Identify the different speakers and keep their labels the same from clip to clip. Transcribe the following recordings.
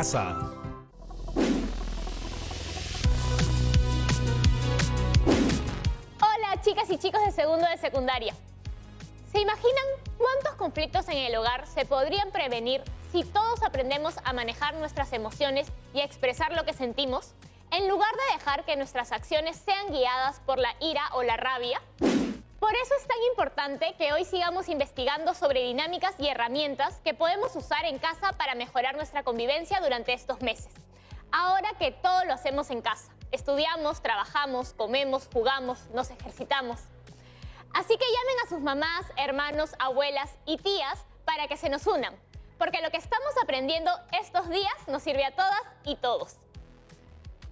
Speaker 1: casa.
Speaker 2: Hola chicas y chicos de segundo de secundaria. ¿Se imaginan cuántos conflictos en el hogar se podrían prevenir si todos aprendemos a manejar nuestras emociones y a expresar lo que sentimos, en lugar de dejar que nuestras acciones sean guiadas por la ira o la rabia? Por eso es tan importante que hoy sigamos investigando sobre dinámicas y herramientas que podemos usar en casa para mejorar nuestra convivencia durante estos meses. Ahora que todo lo hacemos en casa, estudiamos, trabajamos, comemos, jugamos, nos ejercitamos. Así que llamen a sus mamás, hermanos, abuelas y tías para que se nos unan, porque lo que estamos aprendiendo estos días nos sirve a todas y todos.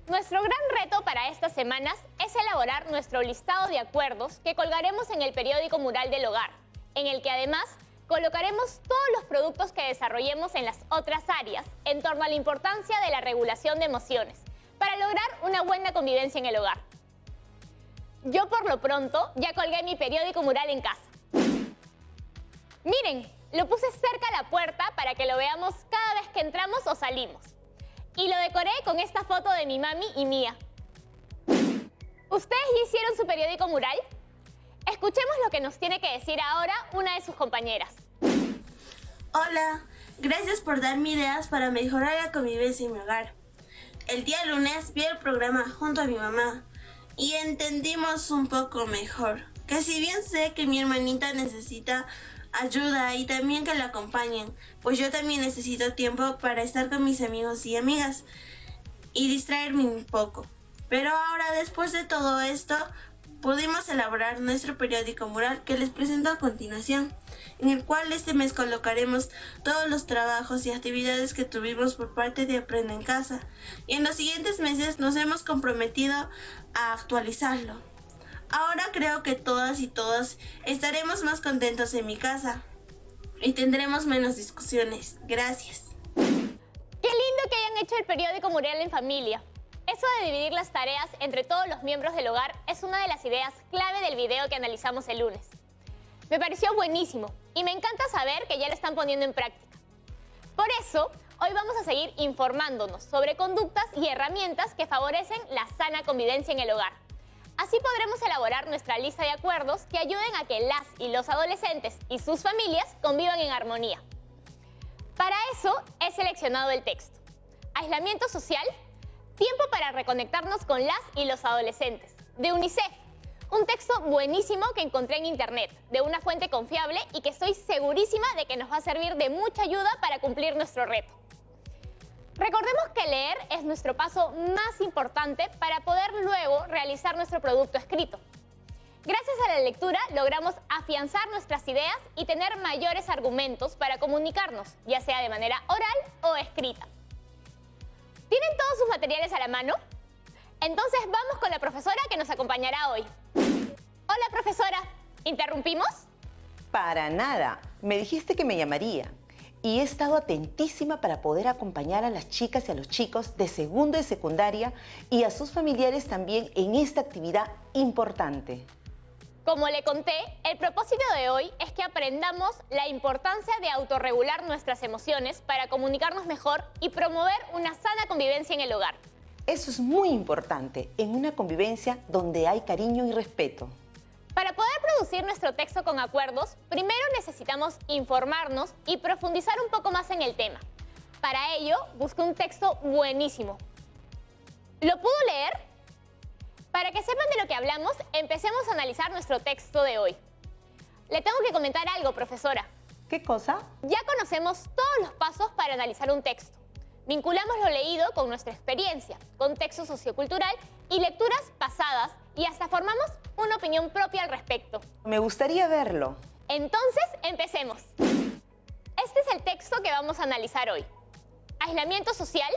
Speaker 2: Nuestro gran reto para estas semanas es elaborar nuestro listado de acuerdos que colgaremos en el periódico mural del hogar, en el que además colocaremos todos los productos que desarrollemos en las otras áreas en torno a la importancia de la regulación de emociones, para lograr una buena convivencia en el hogar. Yo por lo pronto ya colgué mi periódico mural en casa. Miren, lo puse cerca a la puerta para que lo veamos cada vez que entramos o salimos. Y lo decoré con esta foto de mi mami y mía. ¿Ustedes ya hicieron su periódico mural? Escuchemos lo que nos tiene que decir ahora una de sus compañeras.
Speaker 3: Hola, gracias por darme ideas para mejorar la convivencia en mi hogar. El día lunes vi el programa junto a mi mamá y entendimos un poco mejor que si bien sé que mi hermanita necesita ayuda y también que la acompañen, pues yo también necesito tiempo para estar con mis amigos y amigas y distraerme un poco. Pero ahora, después de todo esto, pudimos elaborar nuestro periódico mural que les presento a continuación, en el cual este mes colocaremos todos los trabajos y actividades que tuvimos por parte de Aprende en Casa, y en los siguientes meses nos hemos comprometido a actualizarlo. Ahora creo que todas y todos estaremos más contentos en mi casa y tendremos menos discusiones. Gracias.
Speaker 2: ¡Qué lindo que hayan hecho el periódico mural en familia! Eso de dividir las tareas entre todos los miembros del hogar es una de las ideas clave del video que analizamos el lunes. Me pareció buenísimo y me encanta saber que ya lo están poniendo en práctica. Por eso, hoy vamos a seguir informándonos sobre conductas y herramientas que favorecen la sana convivencia en el hogar. Así podremos elaborar nuestra lista de acuerdos que ayuden a que las y los adolescentes y sus familias convivan en armonía. Para eso he seleccionado el texto: Aislamiento social, tiempo para reconectarnos con las y los adolescentes, de UNICEF. Un texto buenísimo que encontré en internet, de una fuente confiable y que estoy segurísima de que nos va a servir de mucha ayuda para cumplir nuestro reto. Recordemos que leer es nuestro paso más importante para poder luego realizar nuestro producto escrito. Gracias a la lectura logramos afianzar nuestras ideas y tener mayores argumentos para comunicarnos, ya sea de manera oral o escrita. ¿Tienen todos sus materiales a la mano? Entonces vamos con la profesora que nos acompañará hoy. Hola profesora, ¿interrumpimos?
Speaker 4: Para nada, me dijiste que me llamaría. Y he estado atentísima para poder acompañar a las chicas y a los chicos de segundo y secundaria y a sus familiares también en esta actividad importante.
Speaker 2: Como le conté, el propósito de hoy es que aprendamos la importancia de autorregular nuestras emociones para comunicarnos mejor y promover una sana convivencia en el hogar.
Speaker 4: Eso es muy importante en una convivencia donde hay cariño y respeto.
Speaker 2: Para poder producir nuestro texto con acuerdos, primero necesitamos informarnos y profundizar un poco más en el tema. Para ello, busqué un texto buenísimo. ¿Lo pudo leer? Para que sepan de lo que hablamos, empecemos a analizar nuestro texto de hoy. Le tengo que comentar algo, profesora.
Speaker 4: ¿Qué cosa?
Speaker 2: Ya conocemos todos los pasos para analizar un texto. Vinculamos lo leído con nuestra experiencia, contexto sociocultural y lecturas pasadas, y hasta formamos una opinión propia al respecto.
Speaker 4: Me gustaría verlo.
Speaker 2: Entonces, empecemos. Este es el texto que vamos a analizar hoy. Aislamiento social,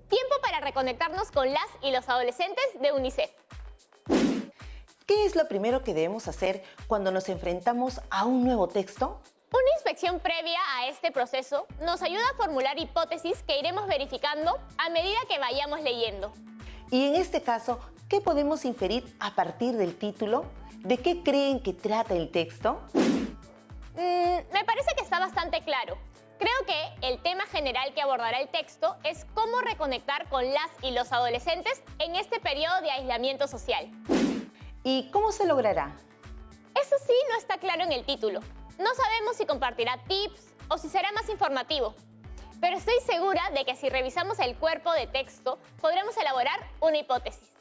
Speaker 2: tiempo para reconectarnos con las y los adolescentes, de UNICEF.
Speaker 4: ¿Qué es lo primero que debemos hacer cuando nos enfrentamos a un nuevo texto?
Speaker 2: Una inspección previa a este proceso nos ayuda a formular hipótesis que iremos verificando a medida que vayamos leyendo.
Speaker 4: Y en este caso, ¿qué podemos inferir a partir del título? ¿De qué creen que trata el texto?
Speaker 2: Me parece que está bastante claro. Creo que el tema general que abordará el texto es cómo reconectar con las y los adolescentes en este periodo de aislamiento social.
Speaker 4: ¿Y cómo se logrará?
Speaker 2: Eso sí no está claro en el título. No sabemos si compartirá tips o si será más informativo. Pero estoy segura de que si revisamos el cuerpo de texto, podremos elaborar una hipótesis.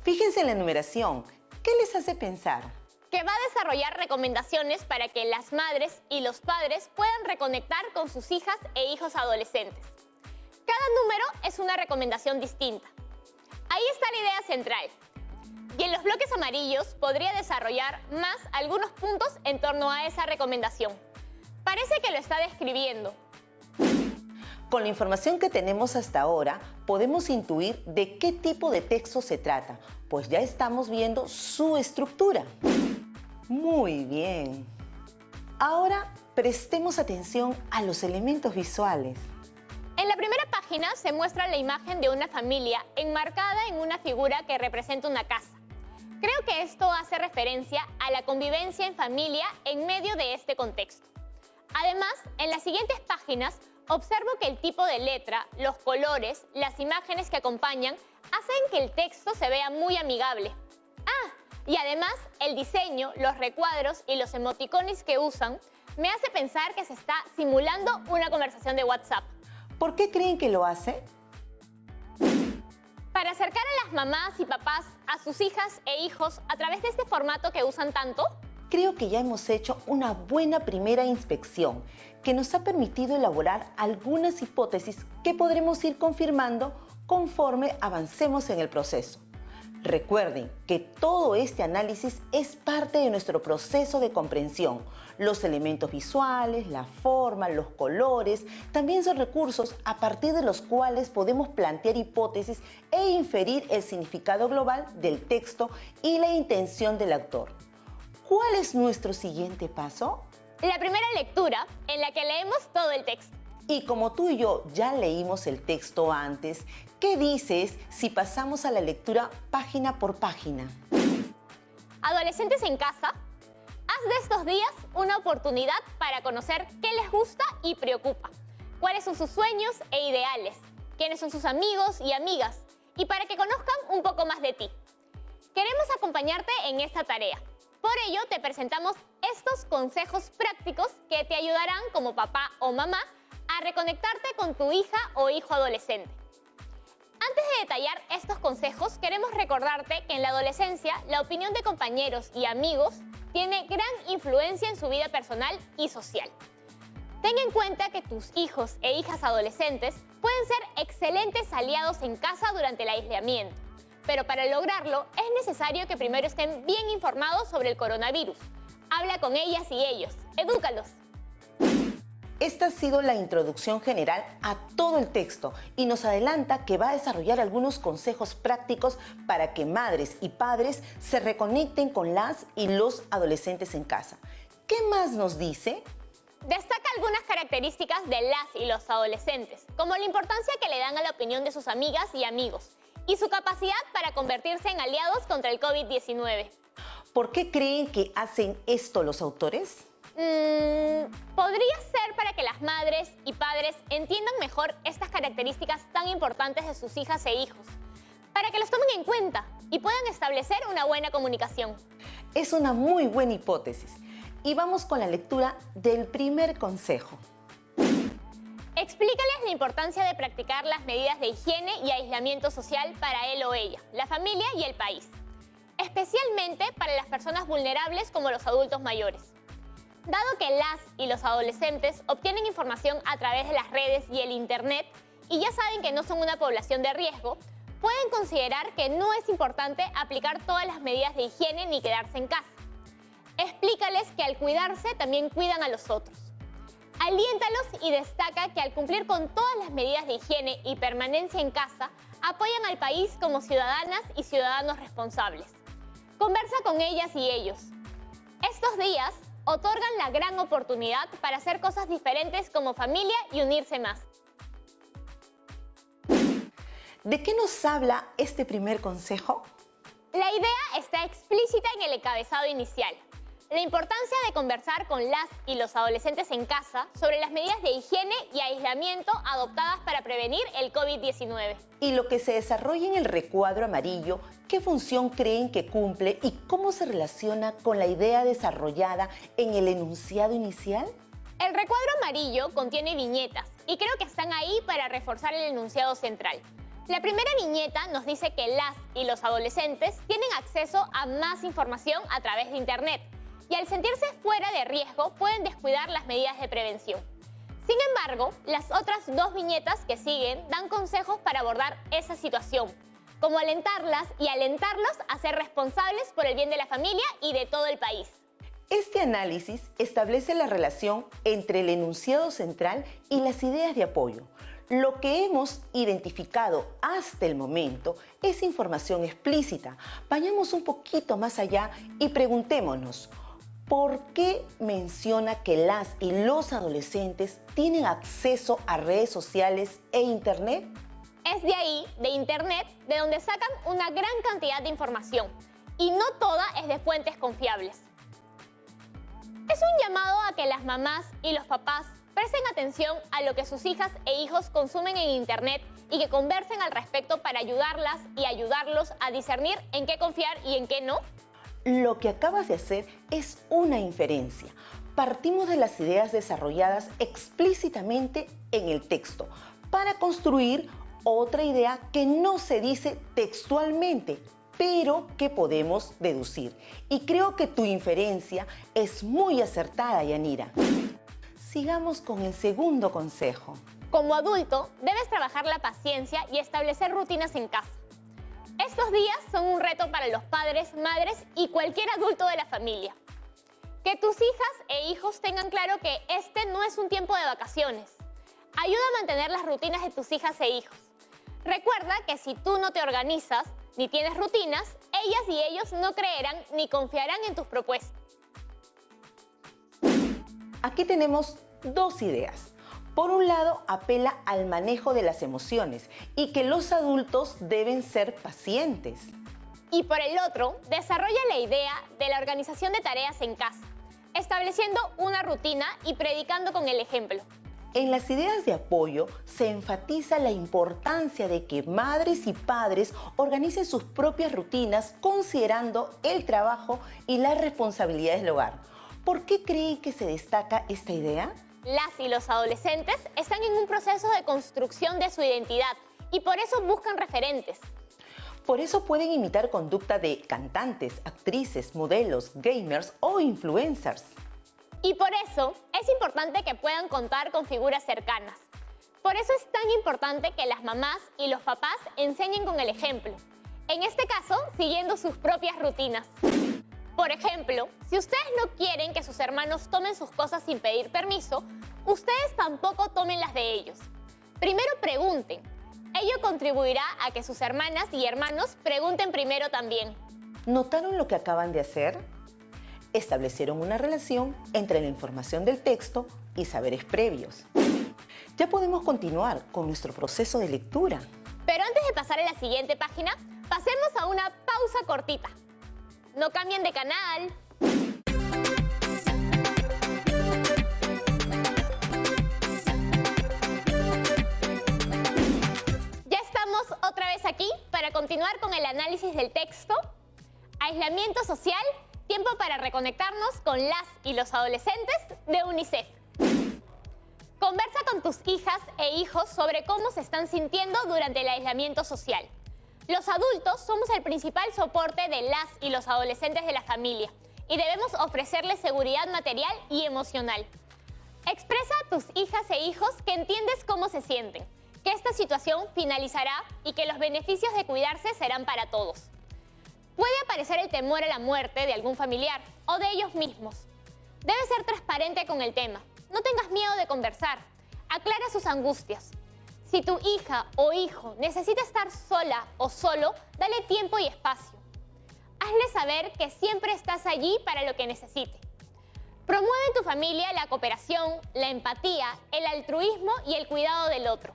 Speaker 4: Fíjense en la numeración. ¿Qué les hace pensar?
Speaker 2: Que va a desarrollar recomendaciones para que las madres y los padres puedan reconectar con sus hijas e hijos adolescentes. Cada número es una recomendación distinta. Ahí está la idea central. Y en los bloques amarillos podría desarrollar más algunos puntos en torno a esa recomendación. Parece que lo está describiendo.
Speaker 4: Con la información que tenemos hasta ahora, podemos intuir de qué tipo de texto se trata, pues ya estamos viendo su estructura. Muy bien. Ahora prestemos atención a los elementos visuales.
Speaker 2: En la primera página se muestra la imagen de una familia enmarcada en una figura que representa una casa. Creo que esto hace referencia a la convivencia en familia en medio de este contexto. Además, en las siguientes páginas observo que el tipo de letra, los colores, las imágenes que acompañan hacen que el texto se vea muy amigable. Y además, el diseño, los recuadros y los emoticones que usan me hace pensar que se está simulando una conversación de WhatsApp.
Speaker 4: ¿Por qué creen que lo hace?
Speaker 2: Para acercar a las mamás y papás a sus hijas e hijos a través de este formato que usan tanto.
Speaker 4: Creo que ya hemos hecho una buena primera inspección que nos ha permitido elaborar algunas hipótesis que podremos ir confirmando conforme avancemos en el proceso. Recuerden que todo este análisis es parte de nuestro proceso de comprensión. Los elementos visuales, la forma, los colores, también son recursos a partir de los cuales podemos plantear hipótesis e inferir el significado global del texto y la intención del autor. ¿Cuál es nuestro siguiente paso?
Speaker 2: La primera lectura, en la que leemos todo el texto.
Speaker 4: Y como tú y yo ya leímos el texto antes, ¿qué dices si pasamos a la lectura página por página?
Speaker 2: Adolescentes en casa, haz de estos días una oportunidad para conocer qué les gusta y preocupa, cuáles son sus sueños e ideales, quiénes son sus amigos y amigas, y para que conozcan un poco más de ti. Queremos acompañarte en esta tarea. Por ello, te presentamos estos consejos prácticos que te ayudarán como papá o mamá a reconectarte con tu hija o hijo adolescente. Antes de detallar estos consejos, queremos recordarte que en la adolescencia la opinión de compañeros y amigos tiene gran influencia en su vida personal y social. Ten en cuenta que tus hijos e hijas adolescentes pueden ser excelentes aliados en casa durante el aislamiento, pero para lograrlo es necesario que primero estén bien informados sobre el coronavirus. Habla con ellas y ellos, edúcalos.
Speaker 4: Esta ha sido la introducción general a todo el texto y nos adelanta que va a desarrollar algunos consejos prácticos para que madres y padres se reconecten con las y los adolescentes en casa. ¿Qué más nos dice?
Speaker 2: Destaca algunas características de las y los adolescentes, como la importancia que le dan a la opinión de sus amigas y amigos y su capacidad para convertirse en aliados contra el COVID-19.
Speaker 4: ¿Por qué creen que hacen esto los autores?
Speaker 2: Podría ser para que las madres y padres entiendan mejor estas características tan importantes de sus hijas e hijos, para que los tomen en cuenta y puedan establecer una buena comunicación.
Speaker 4: Es una muy buena hipótesis. Y vamos con la lectura del primer consejo.
Speaker 2: Explícales la importancia de practicar las medidas de higiene y aislamiento social para él o ella, la familia y el país, especialmente para las personas vulnerables como los adultos mayores. Dado que las y los adolescentes obtienen información a través de las redes y el Internet y ya saben que no son una población de riesgo, pueden considerar que no es importante aplicar todas las medidas de higiene ni quedarse en casa. Explícales que al cuidarse también cuidan a los otros. Aliéntalos y destaca que al cumplir con todas las medidas de higiene y permanencia en casa, apoyan al país como ciudadanas y ciudadanos responsables. Conversa con ellas y ellos. Estos días otorgan la gran oportunidad para hacer cosas diferentes como familia y unirse más.
Speaker 4: ¿De qué nos habla este primer consejo?
Speaker 2: La idea está explícita en el encabezado inicial. la importancia de conversar con las y los adolescentes en casa sobre las medidas de higiene y aislamiento adoptadas para prevenir el COVID-19.
Speaker 4: Y lo que se desarrolla en el recuadro amarillo, ¿qué función creen que cumple y cómo se relaciona con la idea desarrollada en el enunciado inicial?
Speaker 2: El recuadro amarillo contiene viñetas y creo que están ahí para reforzar el enunciado central. La primera viñeta nos dice que las y los adolescentes tienen acceso a más información a través de Internet y al sentirse fuera de riesgo pueden descuidar las medidas de prevención. Sin embargo, las otras dos viñetas que siguen dan consejos para abordar esa situación, como alentarlas y alentarlos a ser responsables por el bien de la familia y de todo el país.
Speaker 4: Este análisis establece la relación entre el enunciado central y las ideas de apoyo. Lo que hemos identificado hasta el momento es información explícita. Vayamos un poquito más allá y preguntémonos, ¿por qué menciona que las y los adolescentes tienen acceso a redes sociales e Internet?
Speaker 2: Es de ahí, de Internet, de donde sacan una gran cantidad de información, y no toda es de fuentes confiables. Es un llamado a que las mamás y los papás presten atención a lo que sus hijas e hijos consumen en Internet y que conversen al respecto para ayudarlas y ayudarlos a discernir en qué confiar y en qué no.
Speaker 4: Lo que acabas de hacer es una inferencia. Partimos de las ideas desarrolladas explícitamente en el texto para construir otra idea que no se dice textualmente, pero que podemos deducir. Y creo que tu inferencia es muy acertada, Yanira. Sigamos con el segundo consejo.
Speaker 2: Como adulto, debes trabajar la paciencia y establecer rutinas en casa. Estos días son un reto para los padres, madres y cualquier adulto de la familia. Que tus hijas e hijos tengan claro que este no es un tiempo de vacaciones. Ayuda a mantener las rutinas de tus hijas e hijos. Recuerda que si tú no te organizas ni tienes rutinas, ellas y ellos no creerán ni confiarán en tus propuestas.
Speaker 4: Aquí tenemos dos ideas. Por un lado, apela al manejo de las emociones y que los adultos deben ser pacientes.
Speaker 2: Y por el otro, desarrolla la idea de la organización de tareas en casa, estableciendo una rutina y predicando con el ejemplo.
Speaker 4: En las ideas de apoyo se enfatiza la importancia de que madres y padres organicen sus propias rutinas considerando el trabajo y las responsabilidades del hogar. ¿Por qué creen que se destaca esta idea?
Speaker 2: Las y los adolescentes están en un proceso de construcción de su identidad y por eso buscan referentes.
Speaker 4: Por eso pueden imitar conducta de cantantes, actrices, modelos, gamers o influencers.
Speaker 2: Y por eso es importante que puedan contar con figuras cercanas. Por eso es tan importante que las mamás y los papás enseñen con el ejemplo. En este caso, siguiendo sus propias rutinas. Por ejemplo, si ustedes no quieren que sus hermanos tomen sus cosas sin pedir permiso, ustedes tampoco tomen las de ellos. Primero pregunten. Ello contribuirá a que sus hermanas y hermanos pregunten primero también.
Speaker 4: ¿Notaron lo que acaban de hacer? Establecieron una relación entre la información del texto y saberes previos. Ya podemos continuar con nuestro proceso de lectura.
Speaker 2: Pero antes de pasar a la siguiente página, pasemos a una pausa cortita. No cambien de canal. Ya estamos otra vez aquí para continuar con el análisis del texto. Aislamiento social, tiempo para reconectarnos con las y los adolescentes de UNICEF. Conversa con tus hijas e hijos sobre cómo se están sintiendo durante el aislamiento social. Los adultos somos el principal soporte de las y los adolescentes de la familia y debemos ofrecerles seguridad material y emocional. Expresa a tus hijas e hijos que entiendes cómo se sienten, que esta situación finalizará y que los beneficios de cuidarse serán para todos. Puede aparecer el temor a la muerte de algún familiar o de ellos mismos. Debes ser transparente con el tema. No tengas miedo de conversar. Aclara sus angustias. Si tu hija o hijo necesita estar sola o solo, dale tiempo y espacio. Hazle saber que siempre estás allí para lo que necesite. Promueve en tu familia la cooperación, la empatía, el altruismo y el cuidado del otro.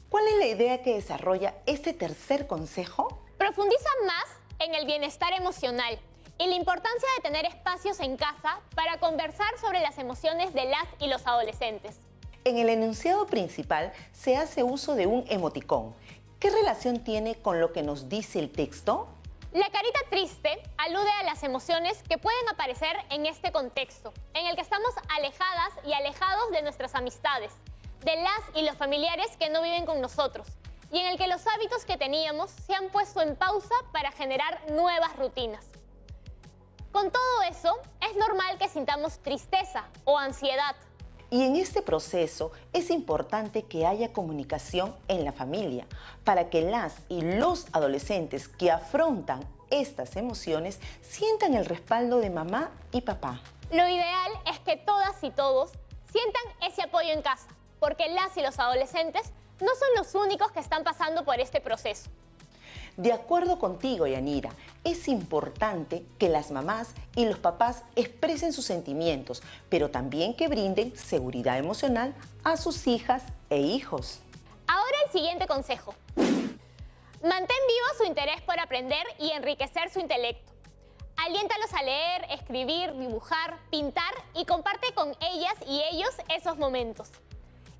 Speaker 4: ¿Cuál es la idea que desarrolla este tercer consejo?
Speaker 2: Profundiza más en el bienestar emocional y la importancia de tener espacios en casa para conversar sobre las emociones de las y los adolescentes.
Speaker 4: En el enunciado principal se hace uso de un emoticón. ¿Qué relación tiene con lo que nos dice el texto?
Speaker 2: La carita triste alude a las emociones que pueden aparecer en este contexto, en el que estamos alejadas y alejados de nuestras amistades, de las y los familiares que no viven con nosotros, y en el que los hábitos que teníamos se han puesto en pausa para generar nuevas rutinas. Con todo eso, es normal que sintamos tristeza o ansiedad.
Speaker 4: Y en este proceso es importante que haya comunicación en la familia para que las y los adolescentes que afrontan estas emociones sientan el respaldo de mamá y papá.
Speaker 2: Lo ideal es que todas y todos sientan ese apoyo en casa, porque las y los adolescentes no son los únicos que están pasando por este proceso.
Speaker 4: De acuerdo contigo, Yanira, es importante que las mamás y los papás expresen sus sentimientos, pero también que brinden seguridad emocional a sus hijas e hijos.
Speaker 2: Ahora el siguiente consejo. Mantén vivo su interés por aprender y enriquecer su intelecto. Aliéntalos a leer, escribir, dibujar, pintar y comparte con ellas y ellos esos momentos.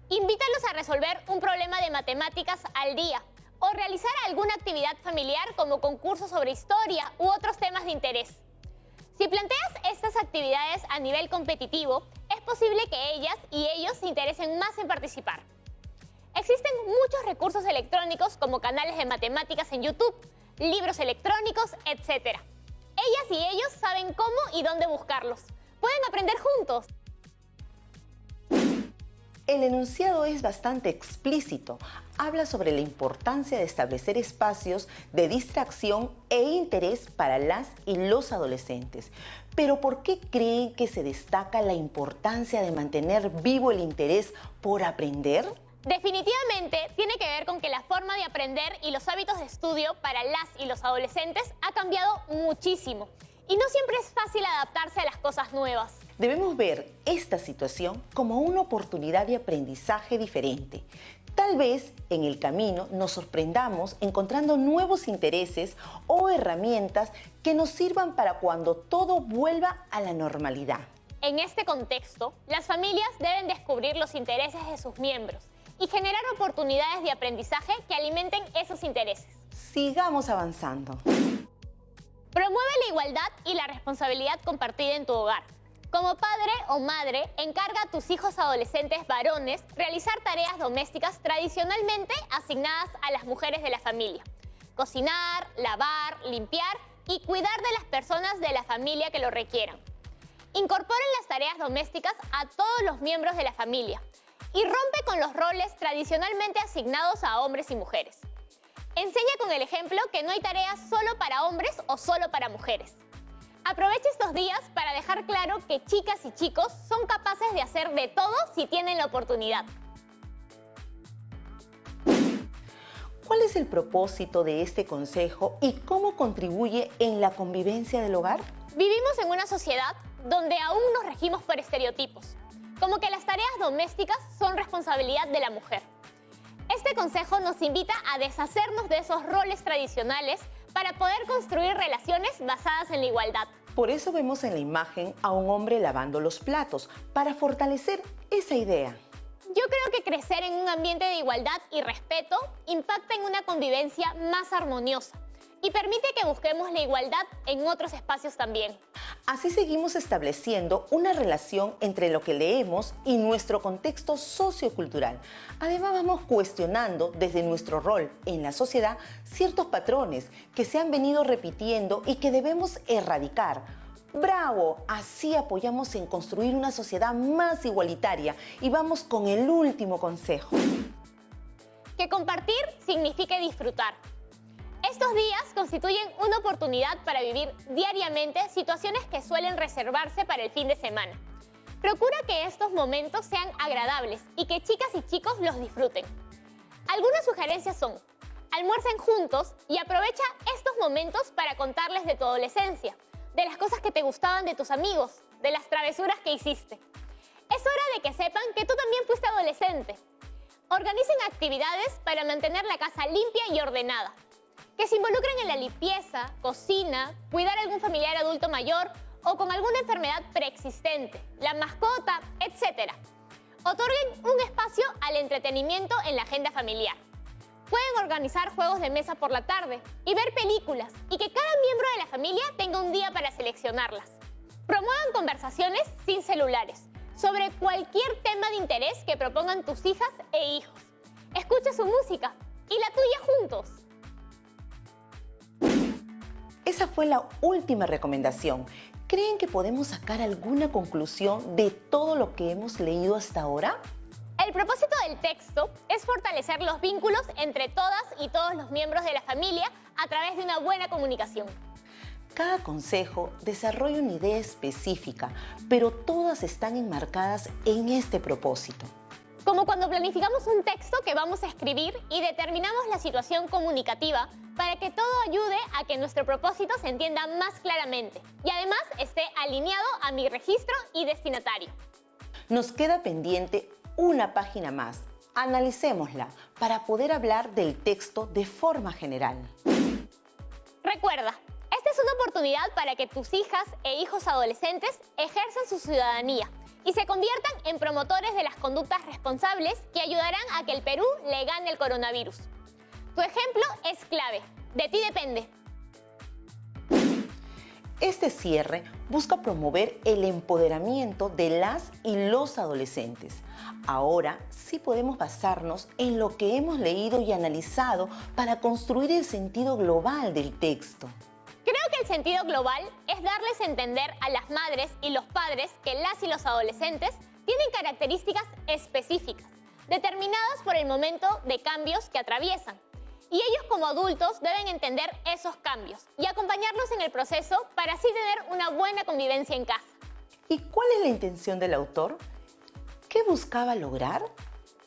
Speaker 2: Invítalos a resolver un problema de matemáticas al día o realizar alguna actividad familiar como concursos sobre historia u otros temas de interés. Si planteas estas actividades a nivel competitivo, es posible que ellas y ellos se interesen más en participar. Existen muchos recursos electrónicos como canales de matemáticas en YouTube, libros electrónicos, etc. Ellas y ellos saben cómo y dónde buscarlos. Pueden aprender juntos.
Speaker 4: El enunciado es bastante explícito. Habla sobre la importancia de establecer espacios de distracción e interés para las y los adolescentes. Pero ¿por qué creen que se destaca la importancia de mantener vivo el interés por aprender?
Speaker 2: Definitivamente tiene que ver con que la forma de aprender y los hábitos de estudio para las y los adolescentes ha cambiado muchísimo. Y no siempre es fácil adaptarse a las cosas nuevas.
Speaker 4: Debemos ver esta situación como una oportunidad de aprendizaje diferente. Tal vez en el camino nos sorprendamos encontrando nuevos intereses o herramientas que nos sirvan para cuando todo vuelva a la normalidad.
Speaker 2: En este contexto, las familias deben descubrir los intereses de sus miembros y generar oportunidades de aprendizaje que alimenten esos intereses.
Speaker 4: Sigamos avanzando.
Speaker 2: Promueve la igualdad y la responsabilidad compartida en tu hogar. Como padre o madre, encarga a tus hijos adolescentes varones realizar tareas domésticas tradicionalmente asignadas a las mujeres de la familia. Cocinar, lavar, limpiar y cuidar de las personas de la familia que lo requieran. Incorporen las tareas domésticas a todos los miembros de la familia y rompe con los roles tradicionalmente asignados a hombres y mujeres. Enseña con el ejemplo que no hay tareas solo para hombres o solo para mujeres. Aprovecha estos días para dejar claro que chicas y chicos son capaces de hacer de todo si tienen la oportunidad.
Speaker 4: ¿Cuál es el propósito de este consejo y cómo contribuye en la convivencia del hogar?
Speaker 2: Vivimos en una sociedad donde aún nos regimos por estereotipos, como que las tareas domésticas son responsabilidad de la mujer. Este consejo nos invita a deshacernos de esos roles tradicionales para poder construir relaciones basadas en la igualdad.
Speaker 4: Por eso vemos en la imagen a un hombre lavando los platos, para fortalecer esa idea.
Speaker 2: Yo creo que crecer en un ambiente de igualdad y respeto impacta en una convivencia más armoniosa y permite que busquemos la igualdad en otros espacios también.
Speaker 4: Así seguimos estableciendo una relación entre lo que leemos y nuestro contexto sociocultural. Además, vamos cuestionando desde nuestro rol en la sociedad ciertos patrones que se han venido repitiendo y que debemos erradicar. ¡Bravo! Así apoyamos en construir una sociedad más igualitaria. Y vamos con el último consejo.
Speaker 2: Que compartir signifique disfrutar. Estos días constituyen una oportunidad para vivir diariamente situaciones que suelen reservarse para el fin de semana. Procura que estos momentos sean agradables y que chicas y chicos los disfruten. Algunas sugerencias son: almuercen juntos y aprovecha estos momentos para contarles de tu adolescencia, de las cosas que te gustaban de tus amigos, de las travesuras que hiciste. Es hora de que sepan que tú también fuiste adolescente. Organicen actividades para mantener la casa limpia y ordenada. que se involucren en la limpieza, cocina, cuidar a algún familiar adulto mayor o con alguna enfermedad preexistente, la mascota, etc. Otorguen un espacio al entretenimiento en la agenda familiar. Pueden organizar juegos de mesa por la tarde y ver películas y que cada miembro de la familia tenga un día para seleccionarlas. Promuevan conversaciones sin celulares sobre cualquier tema de interés que propongan tus hijas e hijos. Escucha su música y la tuya juntos.
Speaker 4: Esa fue la última recomendación. ¿Creen que podemos sacar alguna conclusión de todo lo que hemos leído hasta ahora?
Speaker 2: El propósito del texto es fortalecer los vínculos entre todas y todos los miembros de la familia a través de una buena comunicación.
Speaker 4: Cada consejo desarrolla una idea específica, pero todas están enmarcadas en este propósito.
Speaker 2: Como cuando planificamos un texto que vamos a escribir y determinamos la situación comunicativa para que todo ayude a que nuestro propósito se entienda más claramente y además esté alineado a mi registro y destinatario.
Speaker 4: Nos queda pendiente una página más. Analicémosla para poder hablar del texto de forma general.
Speaker 2: Recuerda, esta es una oportunidad para que tus hijas e hijos adolescentes ejerzan su ciudadanía y se conviertan en promotores de las conductas responsables que ayudarán a que el Perú le gane el coronavirus. Tu ejemplo es clave. De ti depende.
Speaker 4: Este cierre busca promover el empoderamiento de las y los adolescentes. Ahora sí podemos basarnos en lo que hemos leído y analizado para construir el sentido global del texto.
Speaker 2: Creo que el sentido global es darles a entender a las madres y los padres que las y los adolescentes tienen características específicas, determinadas por el momento de cambios que atraviesan. Y ellos como adultos deben entender esos cambios y acompañarlos en el proceso para así tener una buena convivencia en casa.
Speaker 4: ¿Y cuál es la intención del autor? ¿Qué buscaba lograr?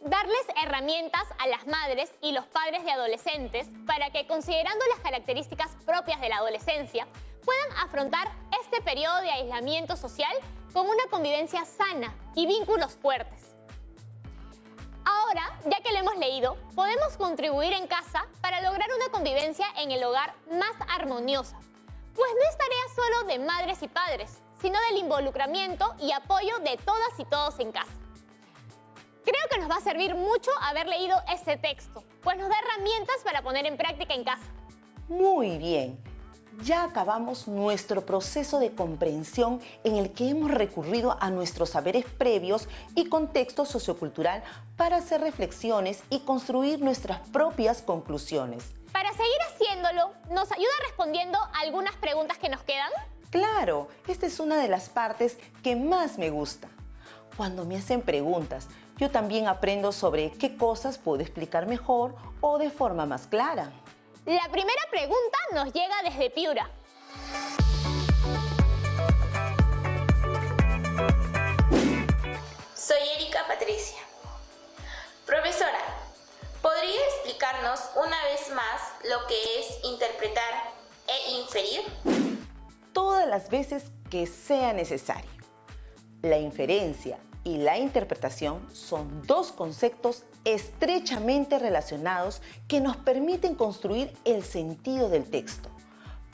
Speaker 2: Darles herramientas a las madres y los padres de adolescentes para que, considerando las características propias de la adolescencia, puedan afrontar este periodo de aislamiento social con una convivencia sana y vínculos fuertes. Ahora, ya que lo hemos leído, podemos contribuir en casa para lograr una convivencia en el hogar más armoniosa, pues no es tarea solo de madres y padres, sino del involucramiento y apoyo de todas y todos en casa. Creo que nos va a servir mucho haber leído este texto, pues nos da herramientas para poner en práctica en casa.
Speaker 4: Muy bien. Ya acabamos nuestro proceso de comprensión en el que hemos recurrido a nuestros saberes previos y contexto sociocultural para hacer reflexiones y construir nuestras propias conclusiones.
Speaker 2: Para seguir haciéndolo, ¿nos ayuda respondiendo algunas preguntas que nos quedan?
Speaker 4: Claro, esta es una de las partes que más me gusta. Cuando me hacen preguntas, yo también aprendo sobre qué cosas puedo explicar mejor o de forma más clara.
Speaker 2: La primera pregunta nos llega desde Piura.
Speaker 1: Soy Erika Patricia. Profesora, ¿podría explicarnos una vez más lo que es interpretar e inferir?
Speaker 4: Todas las veces que sea necesario. La inferencia y la interpretación son dos conceptos estrechamente relacionados que nos permiten construir el sentido del texto.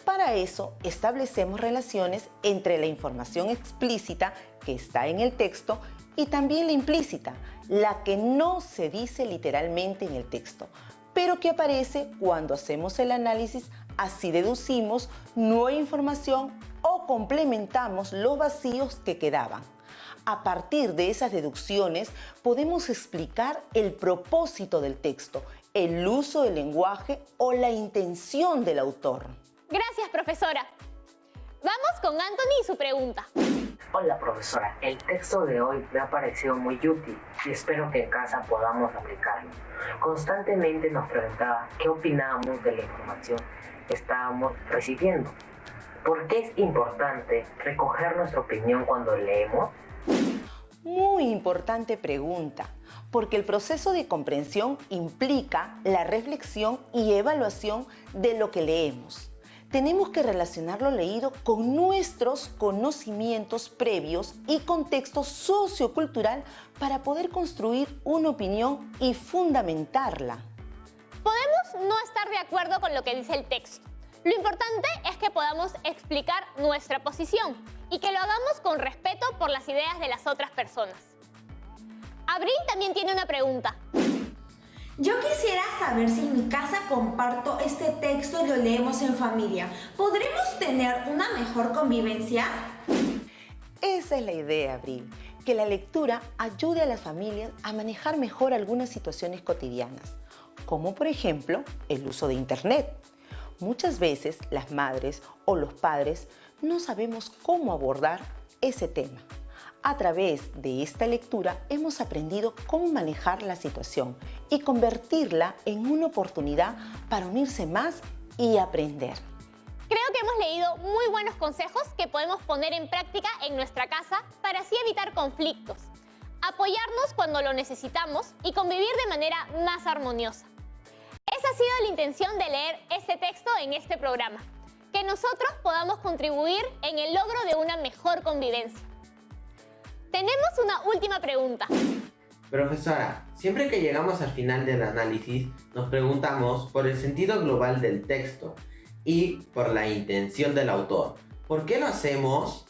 Speaker 4: Para eso, establecemos relaciones entre la información explícita que está en el texto y también la implícita, la que no se dice literalmente en el texto, pero que aparece cuando hacemos el análisis, así deducimos nueva información o complementamos los vacíos que quedaban. A partir de esas deducciones podemos explicar el propósito del texto, el uso del lenguaje o la intención del autor.
Speaker 2: Gracias, profesora. Vamos con Anthony y su pregunta.
Speaker 5: Hola, profesora. El texto de hoy me ha parecido muy útil y espero que en casa podamos aplicarlo. Constantemente nos preguntaba qué opinábamos de la información que estábamos recibiendo. ¿Por qué es importante recoger nuestra opinión cuando leemos?
Speaker 4: Muy importante pregunta, porque el proceso de comprensión implica la reflexión y evaluación de lo que leemos. Tenemos que relacionar lo leído con nuestros conocimientos previos y contexto sociocultural para poder construir una opinión y fundamentarla.
Speaker 2: Podemos no estar de acuerdo con lo que dice el texto. Lo importante es que podamos explicar nuestra posición y que lo hagamos con respeto por las ideas de las otras personas. Abril también tiene una pregunta.
Speaker 6: Yo quisiera saber si en mi casa comparto este texto y lo leemos en familia. ¿Podremos tener una mejor convivencia?
Speaker 4: Esa es la idea, Abril, que la lectura ayude a las familias a manejar mejor algunas situaciones cotidianas, como por ejemplo el uso de Internet. Muchas veces las madres o los padres no sabemos cómo abordar ese tema. A través de esta lectura hemos aprendido cómo manejar la situación y convertirla en una oportunidad para unirse más y aprender.
Speaker 2: Creo que hemos leído muy buenos consejos que podemos poner en práctica en nuestra casa para así evitar conflictos, apoyarnos cuando lo necesitamos y convivir de manera más armoniosa. Esa ha sido la intención de leer este texto en este programa, que nosotros podamos contribuir en el logro de una mejor convivencia. Tenemos una última pregunta.
Speaker 7: Profesora, siempre que llegamos al final del análisis, nos preguntamos por el sentido global del texto y por la intención del autor. ¿Por qué lo hacemos?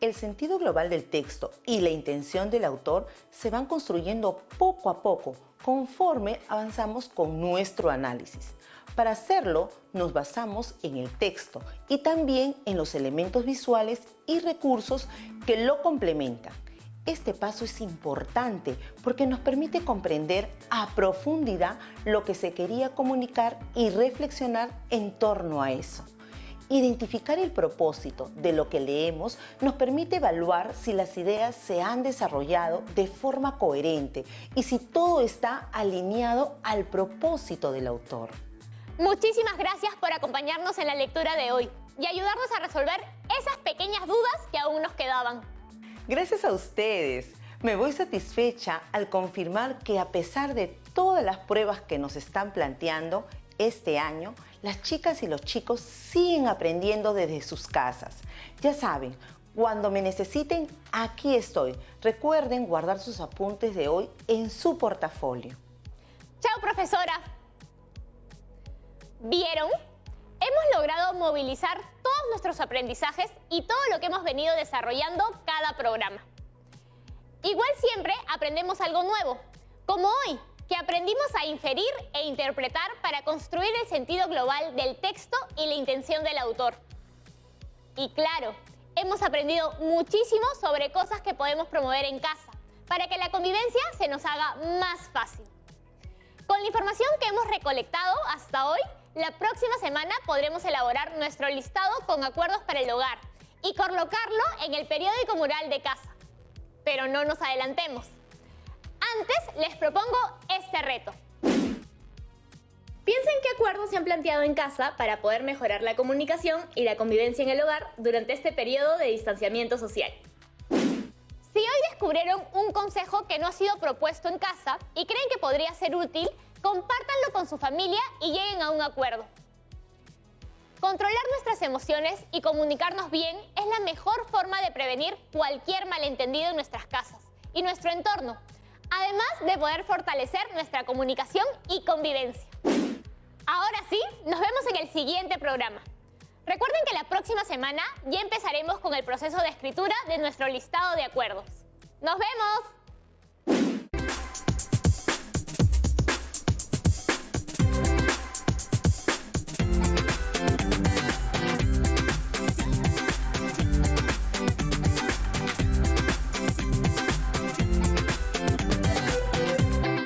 Speaker 4: El sentido global del texto y la intención del autor se van construyendo poco a poco conforme avanzamos con nuestro análisis. Para hacerlo, nos basamos en el texto y también en los elementos visuales y recursos que lo complementan. Este paso es importante porque nos permite comprender a profundidad lo que se quería comunicar y reflexionar en torno a eso. Identificar el propósito de lo que leemos nos permite evaluar si las ideas se han desarrollado de forma coherente y si todo está alineado al propósito del autor.
Speaker 2: Muchísimas gracias por acompañarnos en la lectura de hoy y ayudarnos a resolver esas pequeñas dudas que aún nos quedaban.
Speaker 4: Gracias a ustedes. Me voy satisfecha al confirmar que a pesar de todas las pruebas que nos están planteando este año, las chicas y los chicos siguen aprendiendo desde sus casas. Ya saben, cuando me necesiten, aquí estoy. Recuerden guardar sus apuntes de hoy en su portafolio.
Speaker 2: Chao, profesora. ¿Vieron? Hemos logrado movilizar todos nuestros aprendizajes y todo lo que hemos venido desarrollando cada programa. Igual siempre aprendemos algo nuevo, como hoy, que aprendimos a inferir e interpretar para construir el sentido global del texto y la intención del autor. Y claro, hemos aprendido muchísimo sobre cosas que podemos promover en casa, para que la convivencia se nos haga más fácil. Con la información que hemos recolectado hasta hoy, la próxima semana podremos elaborar nuestro listado con acuerdos para el hogar y colocarlo en el periódico mural de casa. Pero no nos adelantemos. Antes les propongo este reto.
Speaker 8: Piensen qué acuerdos se han planteado en casa para poder mejorar la comunicación y la convivencia en el hogar durante este periodo de distanciamiento social.
Speaker 2: Si hoy descubrieron un consejo que no ha sido propuesto en casa y creen que podría ser útil, compártanlo con su familia y lleguen a un acuerdo. Controlar nuestras emociones y comunicarnos bien es la mejor forma de prevenir cualquier malentendido en nuestras casas y nuestro entorno, además de poder fortalecer nuestra comunicación y convivencia. Ahora sí, nos vemos en el siguiente programa. Recuerden que la próxima semana ya empezaremos con el proceso de escritura de nuestro listado de acuerdos. ¡Nos vemos!